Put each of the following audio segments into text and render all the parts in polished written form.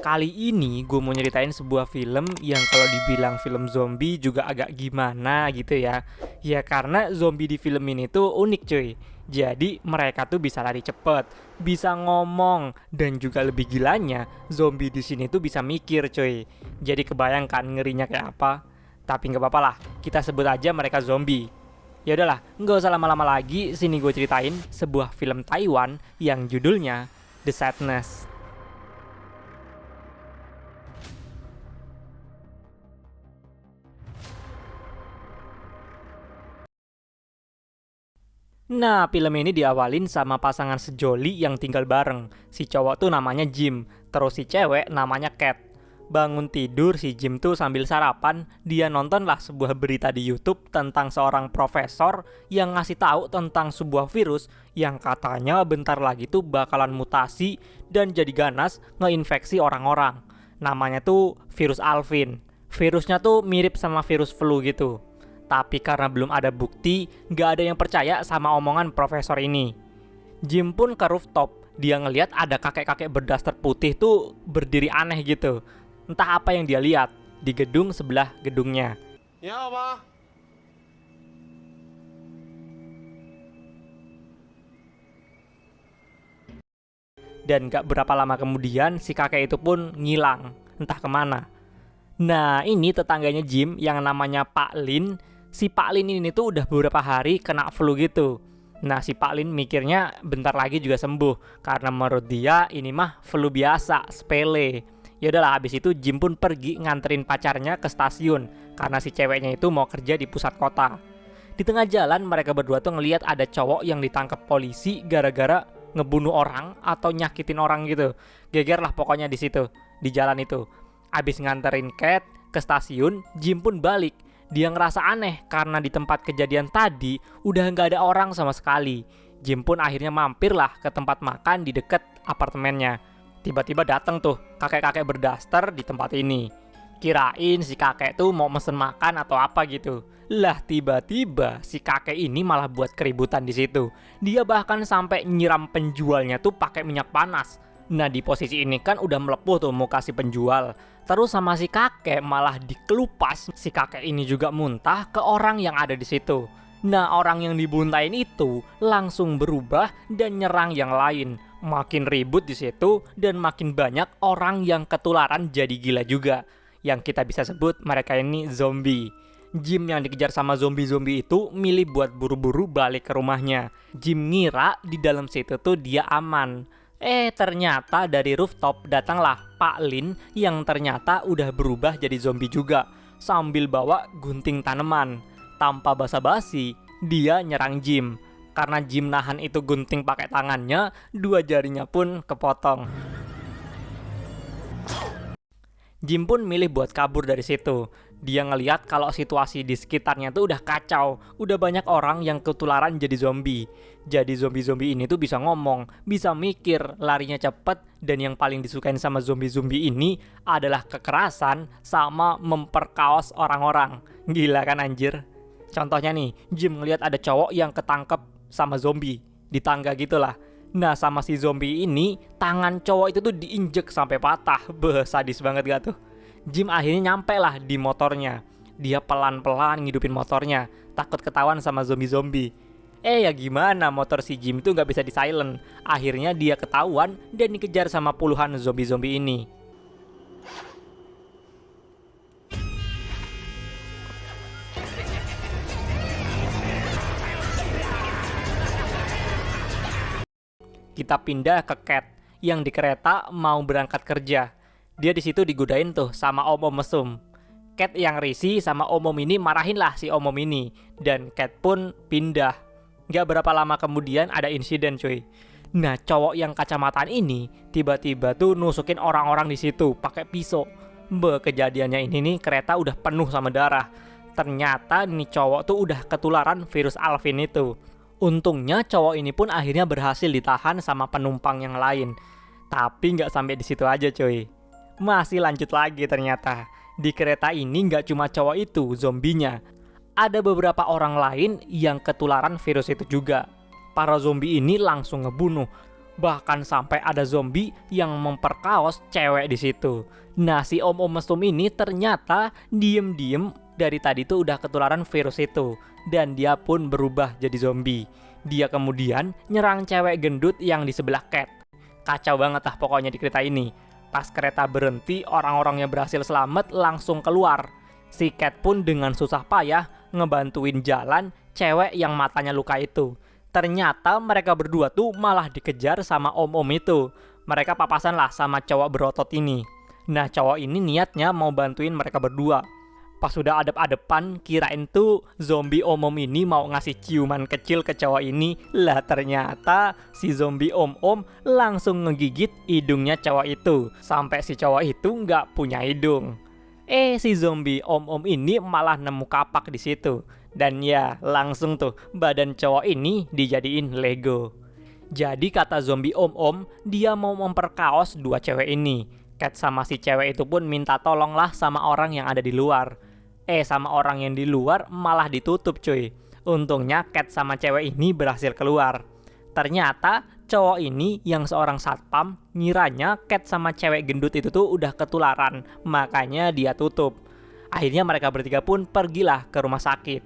Kali ini gue mau nyeritain sebuah film yang kalau dibilang film zombie juga agak gimana gitu ya. Ya karena zombie di film ini tuh unik cuy. Jadi mereka tuh bisa lari cepet, bisa ngomong, dan juga lebih gilanya zombie di sini tuh bisa mikir cuy. Jadi kebayangkan ngerinya kayak apa. Tapi nggak apa-apa lah, kita sebut aja mereka zombie. Ya udahlah, nggak usah lama-lama lagi. Sini gue ceritain sebuah film Taiwan yang judulnya The Sadness. Nah, film ini diawalin sama pasangan sejoli yang tinggal bareng. Si cowok tuh namanya Jim, terus si cewek namanya Cat. Bangun tidur si Jim tuh sambil sarapan, dia nontonlah sebuah berita di YouTube tentang seorang profesor yang ngasih tahu tentang sebuah virus yang katanya bentar lagi tuh bakalan mutasi dan jadi ganas ngeinfeksi orang-orang. Namanya tuh virus Alvin. Virusnya tuh mirip sama virus flu gitu. Tapi karena belum ada bukti, nggak ada yang percaya sama omongan profesor ini. Jim pun ke rooftop. Dia ngelihat ada kakek-kakek berdaster putih tuh berdiri aneh gitu. Entah apa yang dia lihat di gedung sebelah gedungnya. Ya apa? Dan gak berapa lama kemudian si kakek itu pun ngilang. Entah kemana. Nah ini tetangganya Jim yang namanya Pak Lin. Si Pak Lin ini tuh udah beberapa hari kena flu gitu. Nah si Pak Lin mikirnya bentar lagi juga sembuh. Karena menurut dia ini mah flu biasa, sepele. Ya udahlah, habis itu Jim pun pergi nganterin pacarnya ke stasiun. Karena si ceweknya itu mau kerja di pusat kota. Di tengah jalan mereka berdua tuh ngelihat ada cowok yang ditangkap polisi gara-gara ngebunuh orang atau nyakitin orang gitu. Geger lah pokoknya di situ, di jalan itu. Abis nganterin Cat ke stasiun, Jim pun balik. Dia ngerasa aneh karena di tempat kejadian tadi udah nggak ada orang sama sekali. Jim pun akhirnya mampir lah ke tempat makan di dekat apartemennya. Tiba-tiba datang tuh kakek-kakek berdaster di tempat ini. Kirain si kakek tuh mau mesen makan atau apa gitu. Lah tiba-tiba si kakek ini malah buat keributan di situ. Dia bahkan sampai nyiram penjualnya tuh pakai minyak panas. Nah di posisi ini kan udah melepuh tuh muka si penjual. Terus sama si kakek malah dikelupas. Si kakek ini juga muntah ke orang yang ada di situ. Nah orang yang dibuntain itu langsung berubah dan nyerang yang lain. Makin ribut di situ dan makin banyak orang yang ketularan jadi gila juga. Yang kita bisa sebut mereka ini zombie. Jim yang dikejar sama zombie-zombie itu milih buat buru-buru balik ke rumahnya. Jim ngira di dalam situ tuh dia aman. Ternyata dari rooftop datanglah Pak Lin yang ternyata udah berubah jadi zombie juga. Sambil bawa gunting tanaman. Tanpa basa-basi, dia nyerang Jim. Karena Jim nahan itu gunting pakai tangannya, dua jarinya pun kepotong. Jim pun milih buat kabur dari situ. Dia ngeliat kalau situasi di sekitarnya tuh udah kacau. Udah banyak orang yang ketularan jadi zombie. Jadi zombie-zombie ini tuh bisa ngomong, bisa mikir, larinya cepet. Dan yang paling disukain sama zombie-zombie ini adalah kekerasan sama memperkaos orang-orang. Gila kan anjir? Contohnya nih, Jim ngeliat ada cowok yang ketangkep sama zombie. Di tangga gitulah. Nah sama si zombie ini, tangan cowok itu tuh diinjek sampai patah. Sadis banget gak tuh? Jim akhirnya nyampe lah di motornya. Dia pelan-pelan ngidupin motornya, takut ketahuan sama zombie-zombie. Ya gimana, motor si Jim tuh gak bisa di silent. Akhirnya dia ketahuan dan dikejar sama puluhan zombie-zombie ini. Kita pindah ke Cat yang di kereta mau berangkat kerja. Dia di situ digodain tuh sama om-om mesum. Cat yang risih sama om-om ini marahin lah si om-om ini. Dan Cat pun pindah. Gak berapa lama kemudian ada insiden cuy. Nah cowok yang kacamataan ini tiba-tiba tuh nusukin orang-orang di situ pakai pisau. Kejadiannya ini nih kereta udah penuh sama darah. Ternyata nih cowok tuh udah ketularan virus Alvin itu. Untungnya cowok ini pun akhirnya berhasil ditahan sama penumpang yang lain. Tapi nggak sampai di situ aja cuy. Masih lanjut lagi ternyata. Di kereta ini nggak cuma cowok itu zombinya. Ada beberapa orang lain yang ketularan virus itu juga. Para zombie ini langsung ngebunuh. Bahkan sampai ada zombie yang memperkaos cewek di situ. Nah, si om-om mesum ini ternyata diem-diem dari tadi tuh udah ketularan virus itu. Dan dia pun berubah jadi zombie. Dia kemudian nyerang cewek gendut yang di sebelah Cat. Kacau banget lah pokoknya di cerita ini. Pas kereta berhenti, orang-orang yang berhasil selamat langsung keluar. Si Cat pun dengan susah payah ngebantuin jalan cewek yang matanya luka itu. Ternyata mereka berdua tuh malah dikejar sama om-om itu. Mereka papasan lah sama cowok berotot ini. Nah, cowok ini niatnya mau bantuin mereka berdua. Pas sudah adep-adepan, kirain tuh zombie om-om ini mau ngasih ciuman kecil ke cowok ini. Lah ternyata si zombie om-om langsung ngegigit hidungnya cowok itu. Sampai si cowok itu nggak punya hidung. Si zombie om-om ini malah nemu kapak di situ. Dan ya, langsung tuh badan cowok ini dijadiin Lego. Jadi kata zombie om-om, dia mau memperkaos dua cewek ini. Cat sama si cewek itu pun minta tolong lah sama orang yang ada di luar. Sama orang yang di luar malah ditutup cuy. Untungnya Cat sama cewek ini berhasil keluar. Ternyata cowok ini yang seorang satpam ngiranya Cat sama cewek gendut itu tuh udah ketularan, makanya dia tutup. Akhirnya mereka bertiga pun pergilah ke rumah sakit.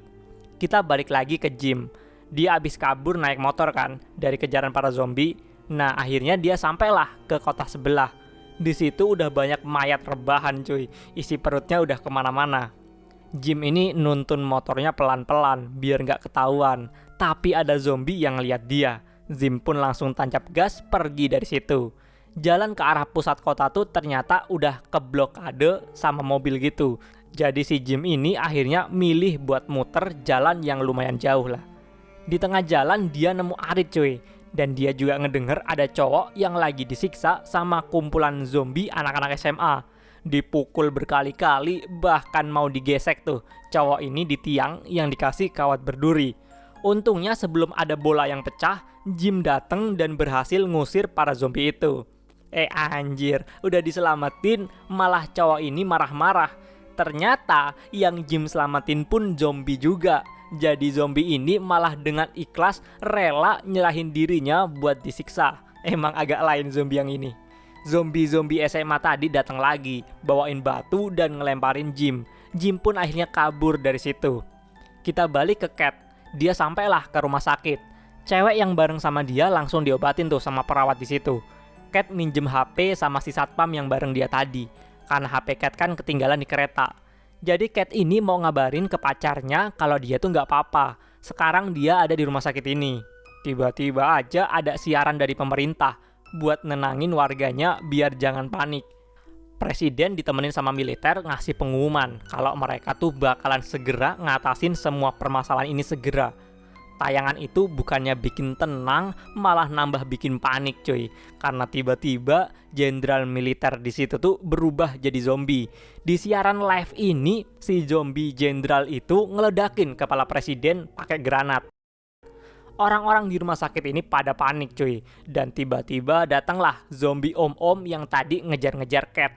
Kita balik lagi ke Jim. Dia abis kabur naik motor kan dari kejaran para zombie. Nah, akhirnya dia sampailah ke kota sebelah. Di situ udah banyak mayat rebahan cuy. Isi perutnya udah kemana-mana. Jim ini nuntun motornya pelan-pelan biar nggak ketahuan. Tapi ada zombie yang lihat dia. Jim pun langsung tancap gas pergi dari situ. Jalan ke arah pusat kota tuh ternyata udah keblokade sama mobil gitu. Jadi si Jim ini akhirnya milih buat muter jalan yang lumayan jauh lah. Di tengah jalan dia nemu Arit cuy. Dan dia juga ngedenger ada cowok yang lagi disiksa sama kumpulan zombie anak-anak SMA. Dipukul berkali-kali, bahkan mau digesek tuh cowok ini di tiang yang dikasih kawat berduri. Untungnya sebelum ada bola yang pecah, Jim datang dan berhasil ngusir para zombie itu. Anjir, udah diselamatin malah cowok ini marah-marah. Ternyata yang Jim selamatin pun zombie juga. Jadi zombie ini malah dengan ikhlas rela nyerahin dirinya buat disiksa. Emang agak lain zombie yang ini. Zombie-zombie SMA tadi datang lagi, bawain batu dan ngelemparin Jim. Jim pun akhirnya kabur dari situ. Kita balik ke Cat. Dia sampailah ke rumah sakit. Cewek yang bareng sama dia langsung diobatin tuh sama perawat di situ. Cat minjem HP sama si satpam yang bareng dia tadi. Karena HP Cat kan ketinggalan di kereta. Jadi Cat ini mau ngabarin ke pacarnya kalau dia tuh nggak apa-apa. Sekarang dia ada di rumah sakit ini. Tiba-tiba aja ada siaran dari pemerintah buat nenangin warganya biar jangan panik. Presiden ditemenin sama militer ngasih pengumuman kalau mereka tuh bakalan segera ngatasin semua permasalahan ini segera. Tayangan itu bukannya bikin tenang, malah nambah bikin panik cuy. Karena tiba-tiba jenderal militer di situ tuh berubah jadi zombie. Di siaran live ini, si zombie jenderal itu ngeledakin kepala presiden pakai granat. Orang-orang di rumah sakit ini pada panik cuy. Dan tiba-tiba datanglah zombie om-om yang tadi ngejar-ngejar Cat.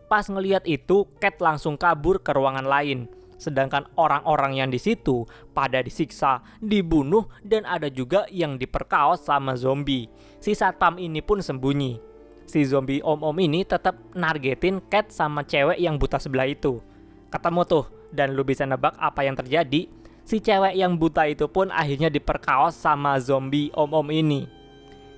Pas ngelihat itu, Cat langsung kabur ke ruangan lain. Sedangkan orang-orang yang di situ pada disiksa, dibunuh, dan ada juga yang diperkaos sama zombie. Si satpam ini pun sembunyi. Si zombie om-om ini tetap nargetin Cat sama cewek yang buta sebelah itu. Ketemu tuh, dan lu bisa nebak apa yang terjadi. Si cewek yang buta itu pun akhirnya diperkaos sama zombie om-om ini.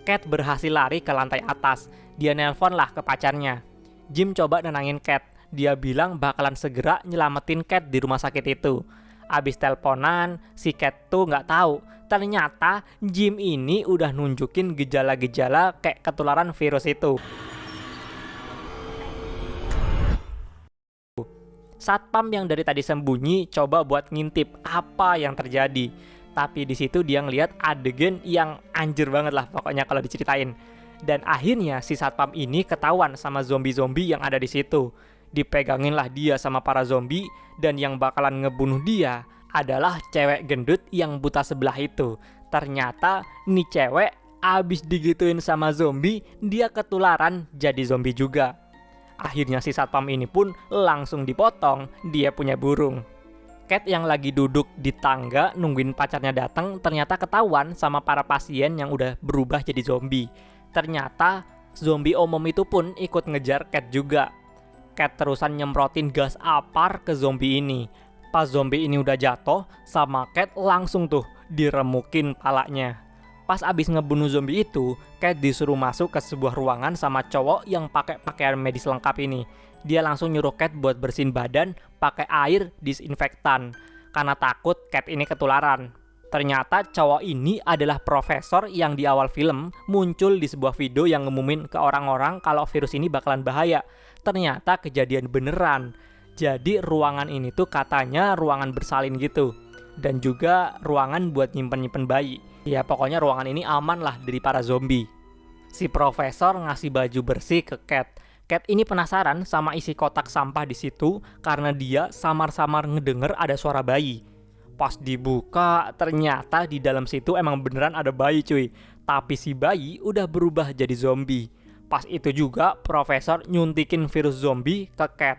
Cat berhasil lari ke lantai atas. Dia nelpon lah ke pacarnya. Jim coba nenangin Cat. Dia bilang bakalan segera nyelamatin Cat di rumah sakit itu. Abis teleponan, si Cat tuh nggak tahu. Ternyata Jim ini udah nunjukin gejala-gejala kayak ketularan virus itu. Satpam yang dari tadi sembunyi coba buat ngintip apa yang terjadi. Tapi di situ dia ngeliat adegan yang anjir banget lah pokoknya kalau diceritain. Dan akhirnya si satpam ini ketahuan sama zombie-zombie yang ada di situ. Dipeganginlah dia sama para zombie, dan yang bakalan ngebunuh dia adalah cewek gendut yang buta sebelah itu. Ternyata nih cewek abis digituin sama zombie, dia ketularan jadi zombie juga. Akhirnya si satpam ini pun langsung dipotong, dia punya burung. Cat yang lagi duduk di tangga nungguin pacarnya datang ternyata ketahuan sama para pasien yang udah berubah jadi zombie. Ternyata zombie umum itu pun ikut ngejar Cat juga. Cat terusan nyemprotin gas apar ke zombie ini. Pas zombie ini udah jatuh, sama Cat langsung tuh diremukin palanya. Pas abis ngebunuh zombie itu, Cat disuruh masuk ke sebuah ruangan sama cowok yang pakai pakaian medis lengkap ini. Dia langsung nyuruh Cat buat bersihin badan pakai air disinfektan karena takut Cat ini ketularan. Ternyata cowok ini adalah profesor yang di awal film muncul di sebuah video yang ngumumin ke orang-orang kalau virus ini bakalan bahaya. Ternyata kejadian beneran. Jadi ruangan ini tuh katanya ruangan bersalin gitu. Dan juga ruangan buat nyimpen-nyimpen bayi. Ya pokoknya ruangan ini aman lah dari para zombie. Si profesor ngasih baju bersih ke Cat. Cat ini penasaran sama isi kotak sampah di situ karena dia samar-samar ngedenger ada suara bayi. Pas dibuka, ternyata di dalam situ emang beneran ada bayi cuy. Tapi si bayi udah berubah jadi zombie. Pas itu juga profesor nyuntikin virus zombie ke Cat.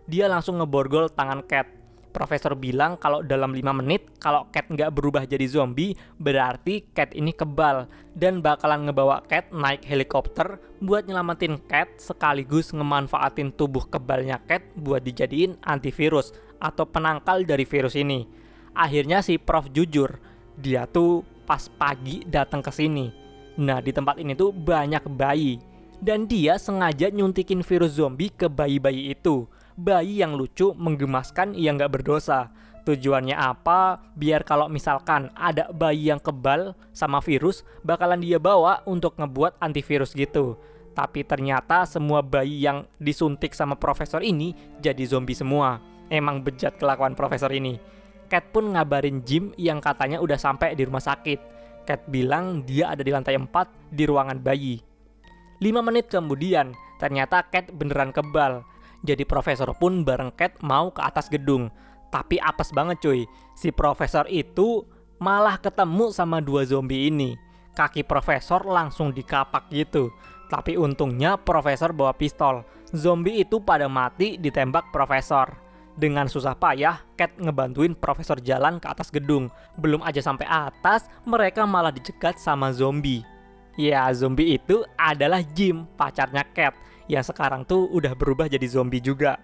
Dia langsung ngeborgol tangan Cat. Profesor bilang kalau dalam 5 menit kalau Cat nggak berubah jadi zombie, berarti Cat ini kebal dan bakalan ngebawa Cat naik helikopter buat nyelamatin Cat sekaligus ngemanfaatin tubuh kebalnya Cat buat dijadiin antivirus atau penangkal dari virus ini. Akhirnya si Prof jujur, dia tuh pas pagi datang ke sini. Nah di tempat ini tuh banyak bayi dan dia sengaja nyuntikin virus zombie ke bayi-bayi itu. Bayi yang lucu, menggemaskan, yang nggak berdosa. Tujuannya apa? Biar kalau misalkan ada bayi yang kebal sama virus, bakalan dia bawa untuk ngebuat antivirus gitu. Tapi ternyata semua bayi yang disuntik sama profesor ini jadi zombie semua. Emang bejat kelakuan profesor ini. Cat pun ngabarin Jim yang katanya udah sampai di rumah sakit. Cat bilang dia ada di lantai 4 di ruangan bayi. 5 menit kemudian, ternyata Cat beneran kebal. Jadi profesor pun bareng Cat mau ke atas gedung. Tapi apes banget cuy. Si profesor itu malah ketemu sama 2 zombie ini. Kaki profesor langsung dikapak gitu. Tapi untungnya profesor bawa pistol. Zombie itu pada mati ditembak profesor. Dengan susah payah, Cat ngebantuin profesor jalan ke atas gedung. Belum aja sampai atas, mereka malah dicegat sama zombie. Ya, zombie itu adalah Jim, pacarnya Cat, yang sekarang tuh udah berubah jadi zombie juga.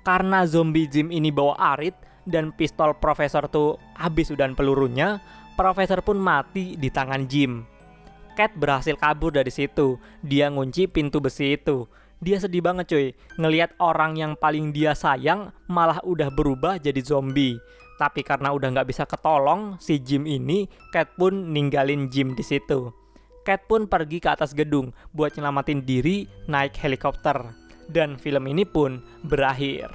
Karena zombie Jim ini bawa arit dan pistol profesor tuh habis udan pelurunya, profesor pun mati di tangan Jim. Cat berhasil kabur dari situ. Dia ngunci pintu besi itu. Dia sedih banget cuy, ngelihat orang yang paling dia sayang malah udah berubah jadi zombie. Tapi karena udah nggak bisa ketolong si Jim ini, Cat pun ninggalin Jim di situ. Cat pun pergi ke atas gedung buat nyelamatin diri naik helikopter. Dan film ini pun berakhir.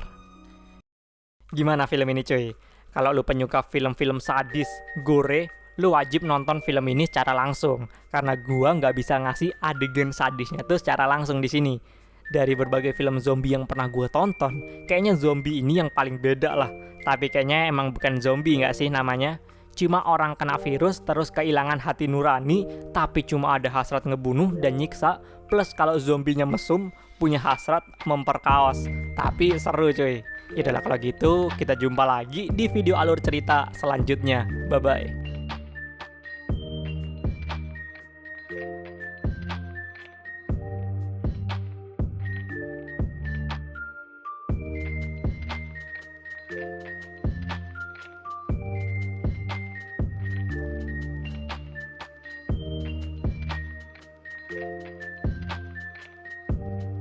Gimana film ini cuy? Kalau lu penyuka film-film sadis, gore, lu wajib nonton film ini secara langsung. Karena gua nggak bisa ngasih adegan sadisnya tuh secara langsung di sini. Dari berbagai film zombie yang pernah gua tonton, kayaknya zombie ini yang paling beda lah. Tapi kayaknya emang bukan zombie nggak sih namanya? Cuma orang kena virus terus kehilangan hati nurani, tapi cuma ada hasrat ngebunuh dan nyiksa. Plus kalau zombinya mesum, punya hasrat memperkaos. Tapi seru cuy. Yaudah kalau gitu, kita jumpa lagi di video alur cerita selanjutnya. Bye-bye.